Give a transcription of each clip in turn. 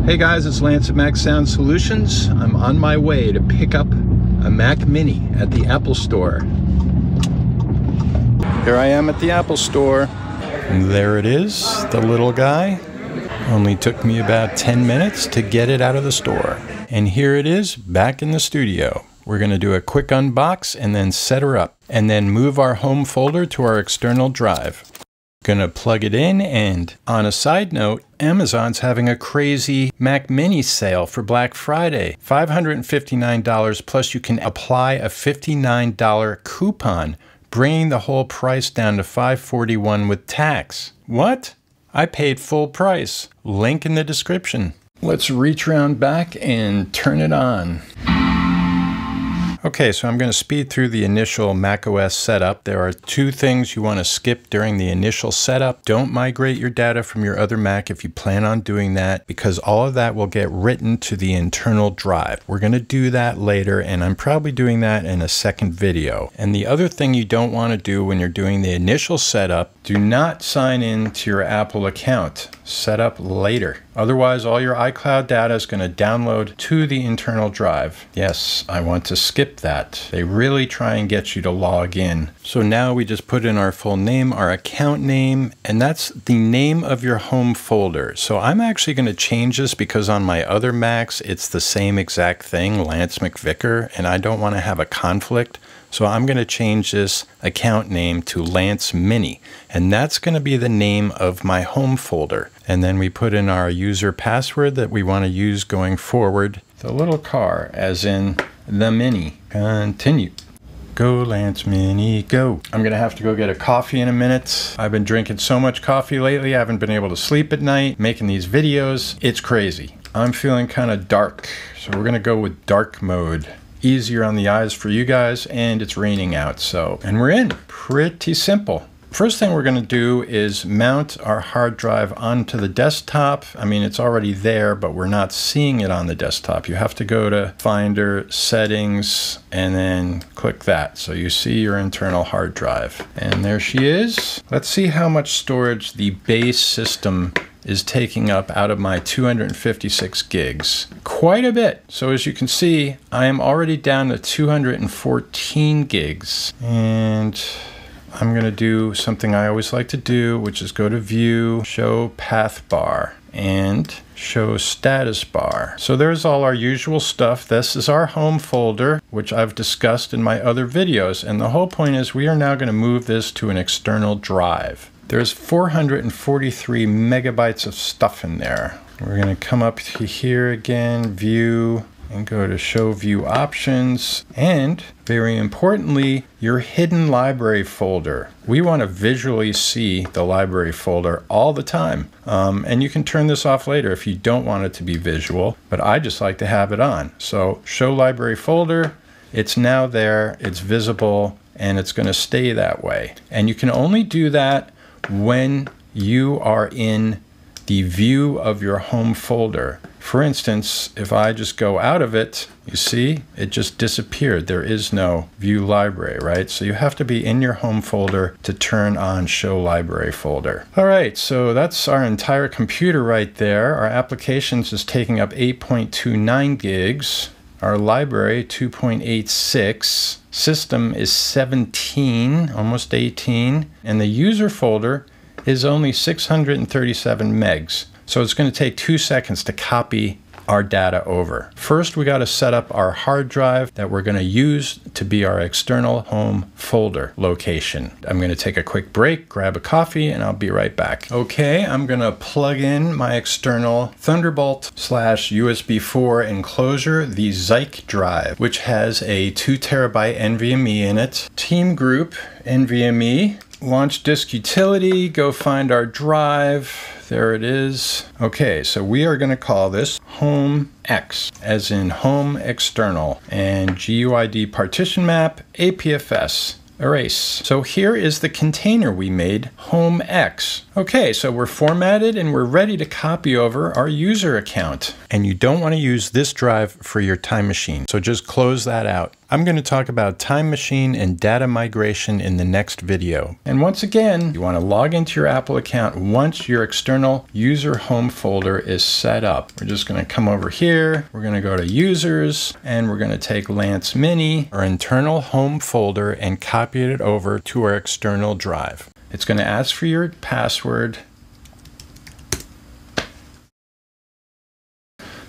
Hey guys, it's Lance at Mac Sound Solutions. I'm on my way to pick up a Mac Mini at the Apple Store. Here I am at the Apple Store. And there it is, the little guy. Only took me about 10 minutes to get it out of the store. And here it is, back in the studio. We're going to do a quick unbox and then set her up. And then move our home folder to our external drive. Gonna plug it in, and on a side note, Amazon's having a crazy Mac Mini sale for Black Friday. $559 plus you can apply a $59 coupon, bringing the whole price down to $541 with tax. What? I paid full price. Link in the description. Let's reach around back and turn it on. Okay, so I'm going to speed through the initial macOS setup. There are two things you want to skip during the initial setup. Don't migrate your data from your other Mac if you plan on doing that, because all of that will get written to the internal drive. We're going to do that later, and I'm probably doing that in a second video. And the other thing you don't want to do when you're doing the initial setup, do not sign in to your Apple account. Set up later. Otherwise, all your iCloud data is going to download to the internal drive. Yes, I want to skip that. They really try and get you to log in. So now we just put in our full name, our account name, and that's the name of your home folder. So I'm actually going to change this because on my other Macs, it's the same exact thing, Lance McVicker, and I don't want to have a conflict. So I'm going to change this account name to Lance Mini, and that's going to be the name of my home folder. And then we put in our user password that we want to use going forward. The little car, as in the Mini. Continue. Go Lance Mini, go. I'm going to have to go get a coffee in a minute. I've been drinking so much coffee lately, I haven't been able to sleep at night, making these videos. It's crazy. I'm feeling kind of dark, so we're going to go with dark mode. Easier on the eyes for you guys, and it's raining out, so, and we're in. Pretty simple. First thing we're going to do is mount our hard drive onto the desktop. I mean, it's already there, but we're not seeing it on the desktop. You have to go to Finder, Settings, and then click that. So you see your internal hard drive. And there she is. Let's see how much storage the base system is taking up out of my 256 gigs. Quite a bit. So as you can see, I am already down to 214 gigs. And I'm going to do something I always like to do, which is go to View, Show Path Bar, and Show Status Bar. So there's all our usual stuff. This is our home folder, which I've discussed in my other videos. And the whole point is we are now going to move this to an external drive. There's 443 megabytes of stuff in there. We're going to come up to here again, View, and go to Show View Options. And very importantly, your hidden library folder. We want to visually see the library folder all the time. And you can turn this off later if you don't want it to be visual, but I just like to have it on. So Show Library Folder, it's now there, it's visible, and it's going to stay that way. And you can only do that when you are in the view of your home folder. For instance, if I just go out of it, you see, it just disappeared. There is no view library, right? So you have to be in your home folder to turn on show library folder. All right, so that's our entire computer right there. Our applications is taking up 8.29 gigs. Our library, 2.86. System is 17, almost 18. And the user folder is only 637 megs. So it's going to take 2 seconds to copy our data over. First, we got to set up our hard drive that we're going to use to be our external home folder location. I'm going to take a quick break, grab a coffee, and I'll be right back. Okay, I'm going to plug in my external Thunderbolt / USB 4 enclosure, the Zike drive, which has a 2 terabyte NVMe in it. TEAMGROUP NVMe. Launch disk utility, go find our drive. There it is. Okay, so we are going to call this Home X, as in Home External, and GUID partition map, APFS, erase. So here is the container we made, Home X. Okay, so we're formatted and we're ready to copy over our user account. And you don't want to use this drive for your time machine, so just close that out. I'm going to talk about Time Machine and data migration in the next video. And once again, you want to log into your Apple account once your external user home folder is set up. We're just going to come over here. We're going to go to users and we're going to take Lance Mini, our internal home folder, and copy it over to our external drive. It's going to ask for your password.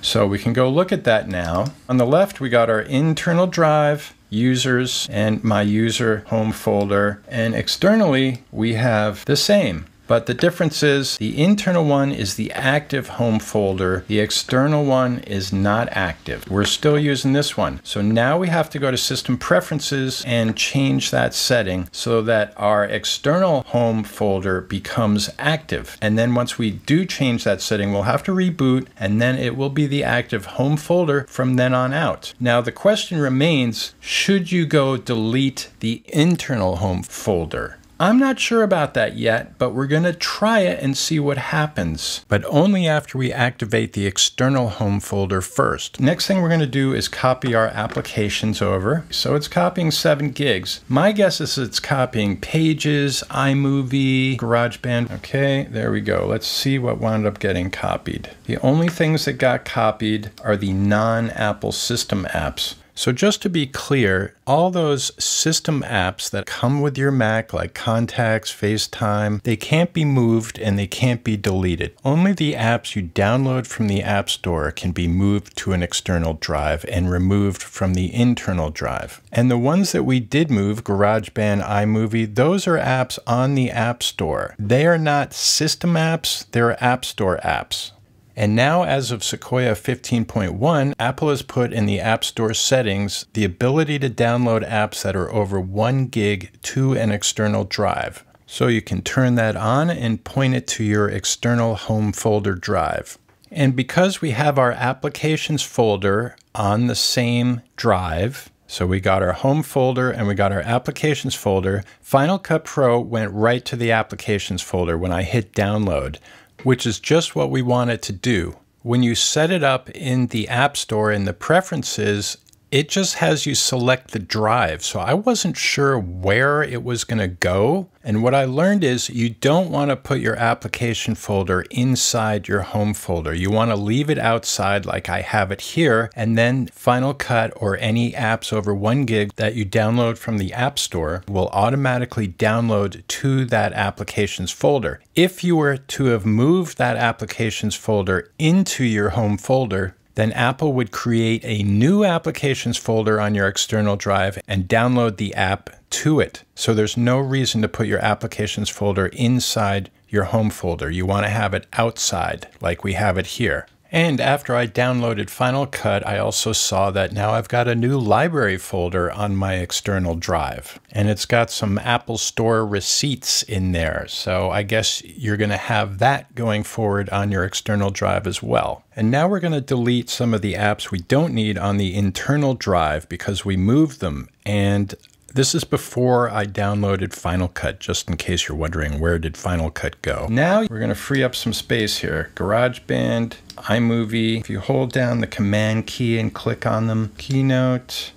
So we can go look at that now. On the left, we got our internal drive, users, and my user home folder. And externally, we have the same. But the difference is the internal one is the active home folder. The external one is not active. We're still using this one. So now we have to go to System Preferences and change that setting so that our external home folder becomes active. And then once we do change that setting, we'll have to reboot, and then it will be the active home folder from then on out. Now the question remains, should you go delete the internal home folder? I'm not sure about that yet, but we're going to try it and see what happens. But only after we activate the external home folder first. Next thing we're going to do is copy our applications over. So it's copying 7 gigs. My guess is it's copying Pages, iMovie, GarageBand. Okay, there we go. Let's see what wound up getting copied. The only things that got copied are the non-Apple system apps. So just to be clear, all those system apps that come with your Mac, like Contacts, FaceTime, they can't be moved and they can't be deleted. Only the apps you download from the App Store can be moved to an external drive and removed from the internal drive. And the ones that we did move, GarageBand, iMovie, those are apps on the App Store. They are not system apps, they're App Store apps. And now, as of Sequoia 15.1, Apple has put in the App Store settings the ability to download apps that are over 1 gig to an external drive. So you can turn that on and point it to your external home folder drive. And because we have our applications folder on the same drive, so we got our home folder and we got our applications folder, Final Cut Pro went right to the applications folder when I hit download, which is just what we want it to do. When you set it up in the App Store in the preferences, it just has you select the drive. So I wasn't sure where it was going to go. And what I learned is you don't want to put your application folder inside your home folder. You want to leave it outside like I have it here, and then Final Cut or any apps over 1 gig that you download from the App Store will automatically download to that applications folder. If you were to have moved that applications folder into your home folder, then Apple would create a new applications folder on your external drive and download the app to it. So there's no reason to put your applications folder inside your home folder. You want to have it outside like we have it here. And after I downloaded Final Cut, I also saw that now I've got a new Lybrary folder on my external drive. And it's got some Apple Store receipts in there. So I guess you're going to have that going forward on your external drive as well. And now we're going to delete some of the apps we don't need on the internal drive because we moved them. And this is before I downloaded Final Cut, just in case you're wondering, where did Final Cut go? Now we're going to free up some space here. GarageBand, iMovie. If you hold down the Command key and click on them, Keynote,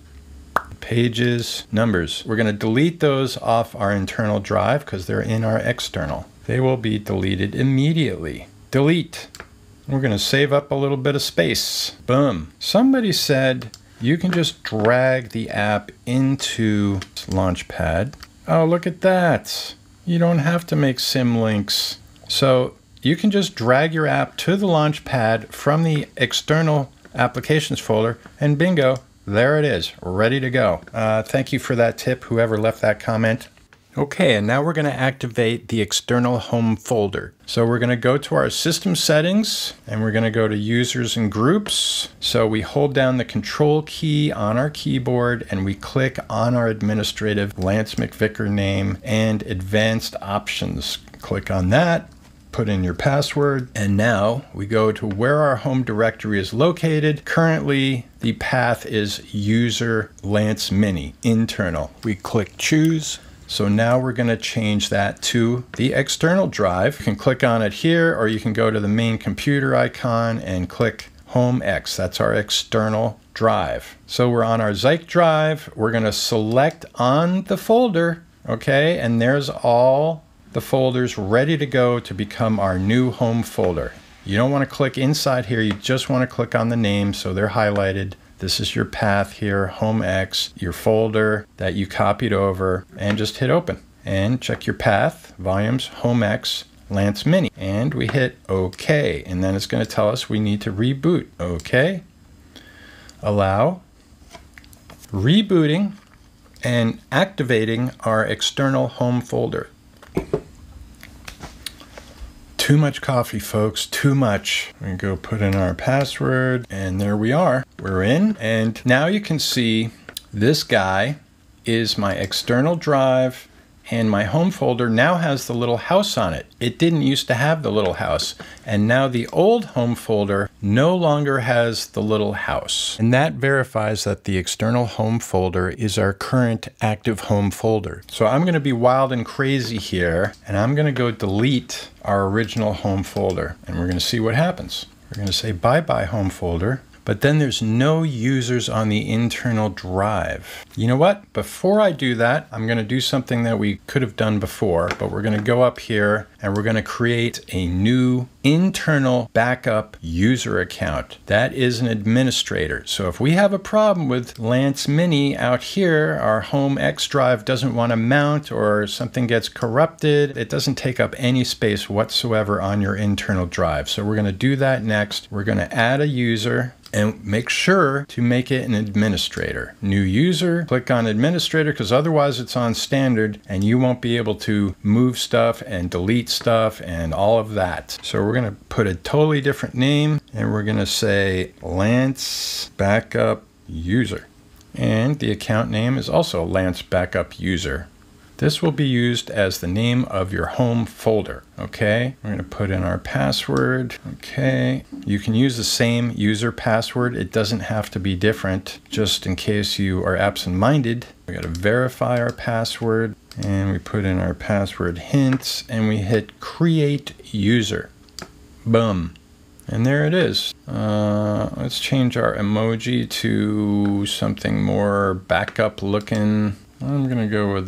Pages, Numbers. We're going to delete those off our internal drive because they're in our external. They will be deleted immediately. Delete. We're going to save up a little bit of space. Boom. Somebody said you can just drag the app into Launchpad. Oh, look at that. You don't have to make symlinks. So you can just drag your app to the Launchpad from the external applications folder, and bingo, there it is, ready to go. Thank you for that tip, whoever left that comment. Okay, and now we're going to activate the external home folder. So we're going to go to our system settings and we're going to go to users and groups. So we hold down the control key on our keyboard and we click on our administrative Lance McVicker name and advanced options. Click on that, put in your password, and now we go to where our home directory is located. Currently, the path is user Lance Mini, internal. We click choose. So now we're going to change that to the external drive. You can click on it here, or you can go to the main computer icon and click home X. That's our external drive. So we're on our Zike drive. We're going to select on the folder, okay? And there's all the folders ready to go to become our new home folder. You don't want to click inside here. You just want to click on the name so they're highlighted. This is your path here, home X, your folder that you copied over, and just hit open. And check your path, volumes, home X, Lance Mini. And we hit OK. And then it's going to tell us we need to reboot. OK. Allow. Rebooting and activating our external home folder. Too much coffee, folks, too much. We go put in our password, and there we are. We're in, and now you can see this guy is my external drive, and my home folder now has the little house on it. It didn't used to have the little house, and now the old home folder no longer has the little house. And that verifies that the external home folder is our current active home folder. So I'm going to be wild and crazy here, and I'm going to go delete our original home folder, and we're going to see what happens. We're going to say bye-bye home folder. But then there's no users on the internal drive. You know what? Before I do that, I'm going to do something that we could have done before, but we're going to go up here and we're going to create a new internal backup user account. That is an administrator. So if we have a problem with Lance Mini out here, our home X drive doesn't want to mount or something gets corrupted, it doesn't take up any space whatsoever on your internal drive. So we're going to do that next. We're going to add a user and make sure to make it an administrator. New user, click on administrator, because otherwise it's on standard and you won't be able to move stuff and delete stuff and all of that. So we're going to put a totally different name and we're going to say Lance Backup User. And the account name is also Lance Backup User. This will be used as the name of your home folder, okay? We're gonna put in our password, okay? You can use the same user password. It doesn't have to be different, just in case you are absent-minded. We gotta verify our password, and we put in our password hints, and we hit create user. Boom. And there it is. Let's change our emoji to something more backup looking. I'm gonna go with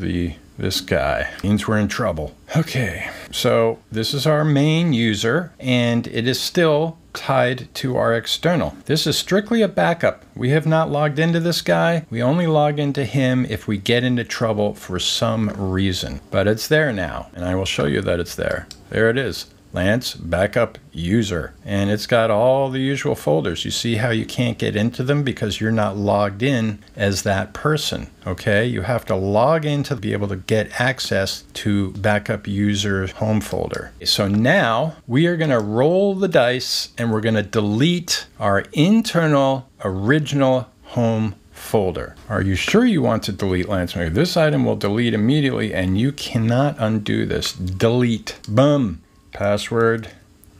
this guy. Means we're in trouble. Okay, so this is our main user and it is still tied to our external. This is strictly a backup. We have not logged into this guy. We only log into him if we get into trouble for some reason. But it's there now, and I will show you that it's there. There it is. Lance Backup User. And it's got all the usual folders. You see how you can't get into them because you're not logged in as that person, okay? You have to log in to be able to get access to Backup User home folder. So now we are gonna roll the dice and we're gonna delete our internal original home folder. Are you sure you want to delete Lance Mini? This item will delete immediately and you cannot undo this. Delete. Boom. Password.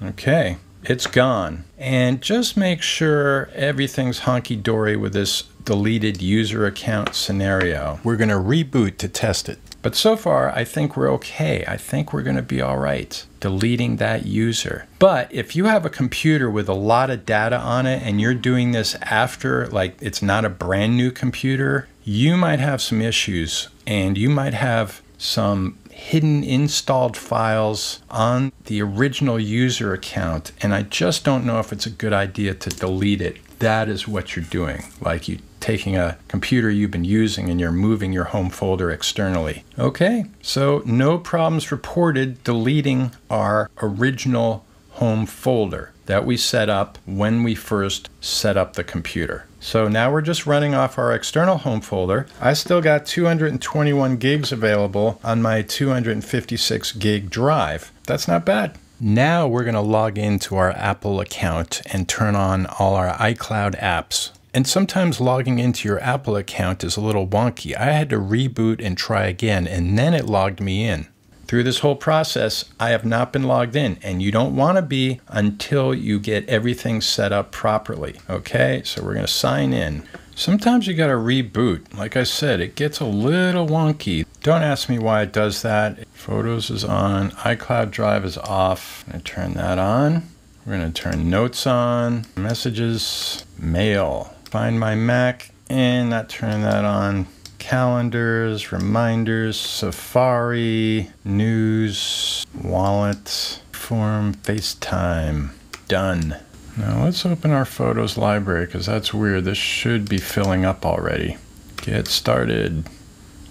Okay, it's gone. And just make sure everything's honky-dory with this deleted user account scenario. We're going to reboot to test it. But so far, I think we're okay. I think we're going to be all right deleting that user. But if you have a computer with a lot of data on it and you're doing this after, like it's not a brand new computer, you might have some issues and you might have some hidden installed files on the original user account, and I just don't know if it's a good idea to delete it. That is what you're doing, like you taking a computer you've been using and you're moving your home folder externally. Okay, so no problems reported deleting our original home folder that we set up when we first set up the computer. So now we're just running off our external home folder. I still got 221 gigs available on my 256 gig drive. That's not bad. Now we're going to log into our Apple account and turn on all our iCloud apps. And sometimes logging into your Apple account is a little wonky. I had to reboot and try again, and then it logged me in. Through this whole process, I have not been logged in, and you don't want to be until you get everything set up properly. Okay, so we're going to sign in. Sometimes you got to reboot. Like I said, it gets a little wonky. Don't ask me why it does that. Photos is on, iCloud Drive is off. I'm going to turn that on. We're going to turn notes on, messages, mail, find my Mac, and not turn that on. Calendars, reminders, Safari, news, wallet, form, FaceTime. Done. Now let's open our photos library because that's weird. This should be filling up already. Get started.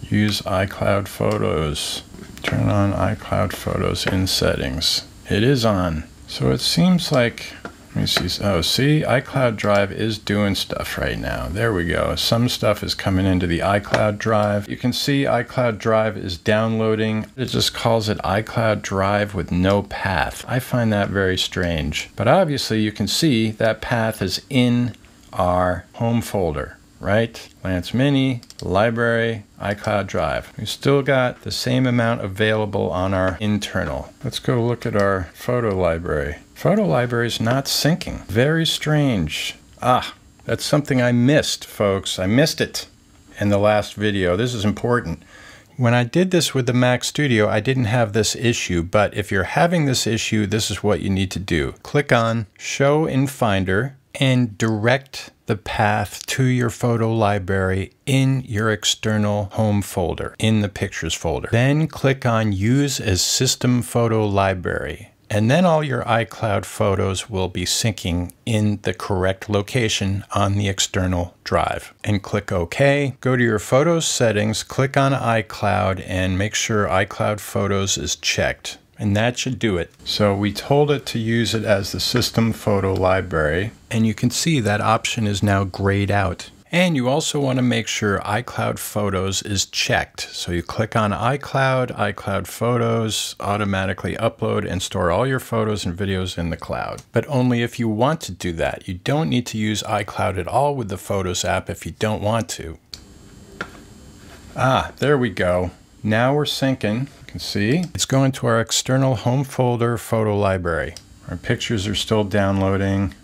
Use iCloud Photos. Turn on iCloud Photos in settings. It is on. So it seems like, let me see. Oh, see, iCloud Drive is doing stuff right now. There we go. Some stuff is coming into the iCloud Drive. You can see iCloud Drive is downloading. It just calls it iCloud Drive with no path. I find that very strange. But obviously you can see that path is in our home folder, right? Lance Mini, Library, iCloud Drive. We still got the same amount available on our internal. Let's go look at our photo library. Photo library is not syncing. Very strange. Ah, that's something I missed, folks. I missed it in the last video. This is important. When I did this with the Mac Studio, I didn't have this issue, but if you're having this issue, this is what you need to do. Click on Show in Finder and direct the path to your photo library in your external home folder, in the Pictures folder. Then click on Use as System Photo Library. And then all your iCloud photos will be syncing in the correct location on the external drive. And click OK. Go to your Photos settings, click on iCloud, and make sure iCloud Photos is checked. And that should do it. So we told it to use it as the System Photo Library. And you can see that option is now grayed out. And you also want to make sure iCloud Photos is checked. So you click on iCloud, iCloud Photos, automatically upload and store all your photos and videos in the cloud. But only if you want to do that. You don't need to use iCloud at all with the Photos app if you don't want to. Ah, there we go. Now we're syncing. You can see it's going to our external home folder photo library. Our pictures are still downloading.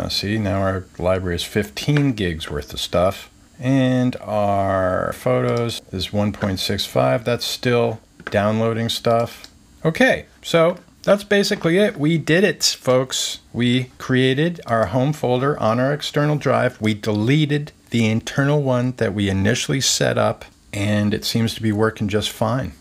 See, now our library is 15 gigs worth of stuff. And our photos is 1.65. That's still downloading stuff. Okay, so that's basically it. We did it, folks. We created our home folder on our external drive. We deleted the internal one that we initially set up, and it seems to be working just fine.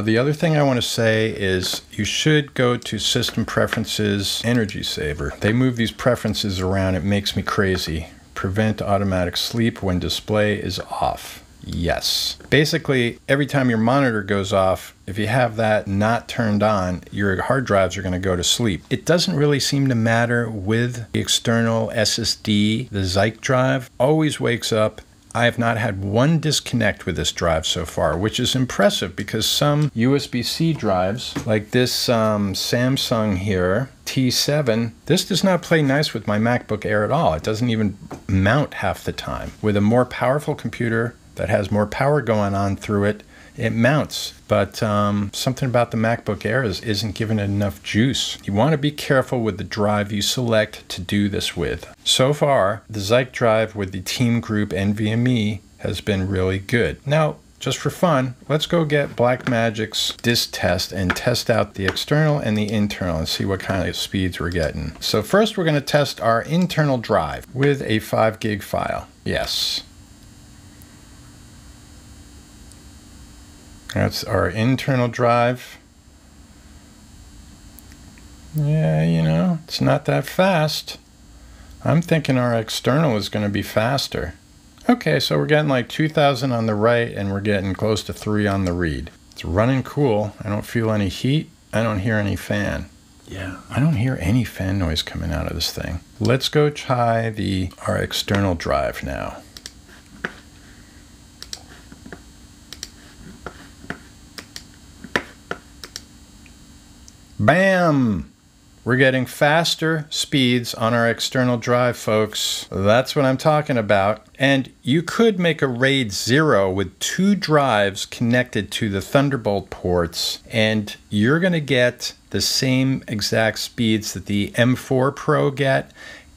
The other thing I want to say is you should go to System Preferences, Energy Saver. They move these preferences around. It makes me crazy. Prevent automatic sleep when display is off. Yes. Basically, every time your monitor goes off, if you have that not turned on, your hard drives are going to go to sleep. It doesn't really seem to matter with the external SSD. The Zike drive always wakes up. I have not had one disconnect with this drive so far, which is impressive because some USB-C drives, like this Samsung here, T7, this does not play nice with my MacBook Air at all. It doesn't even mount half the time. With a more powerful computer that has more power going on through it, it mounts. But something about the MacBook Air isn't giving it enough juice. You want to be careful with the drive you select to do this with. So far, the Zike drive with the TEAMGROUP NVMe has been really good. Now, just for fun, let's go get Blackmagic's disk test and test out the external and the internal and see what kind of speeds we're getting. So first, we're going to test our internal drive with a 5 gig file. Yes. That's our internal drive. Yeah, you know, it's not that fast. I'm thinking our external is going to be faster. Okay, so we're getting like 2,000 on the write and we're getting close to 3 on the read. It's running cool. I don't feel any heat. I don't hear any fan. Yeah, I don't hear any fan noise coming out of this thing. Let's go try our external drive now. Bam! We're getting faster speeds on our external drive, folks. That's what I'm talking about. And you could make a RAID 0 with 2 drives connected to the Thunderbolt ports, and you're going to get the same exact speeds that the M4 Pro get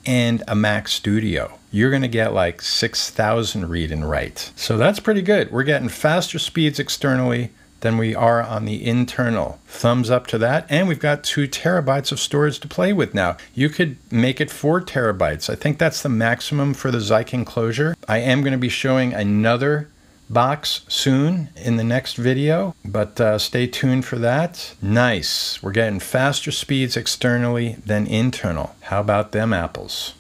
and a Mac Studio. You're going to get like 6,000 read and write. So that's pretty good. We're getting faster speeds externally, than we are on the internal. Thumbs up to that. And we've got 2 terabytes of storage to play with now. You could make it 4 terabytes. I think that's the maximum for the Zike enclosure. I am going to be showing another box soon in the next video, but stay tuned for that. Nice. We're getting faster speeds externally than internal. How about them apples?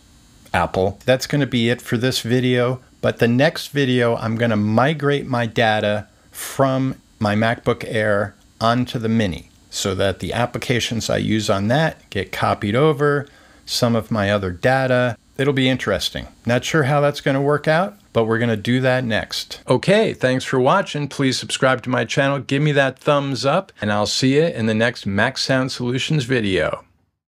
Apple. That's going to be it for this video, but the next video I'm going to migrate my data from my MacBook Air onto the Mini so that the applications I use on that get copied over, some of my other data. It'll be interesting. Not sure how that's going to work out, but we're going to do that next. Okay, thanks for watching. Please subscribe to my channel, give me that thumbs up, and I'll see you in the next Mac Sound Solutions video.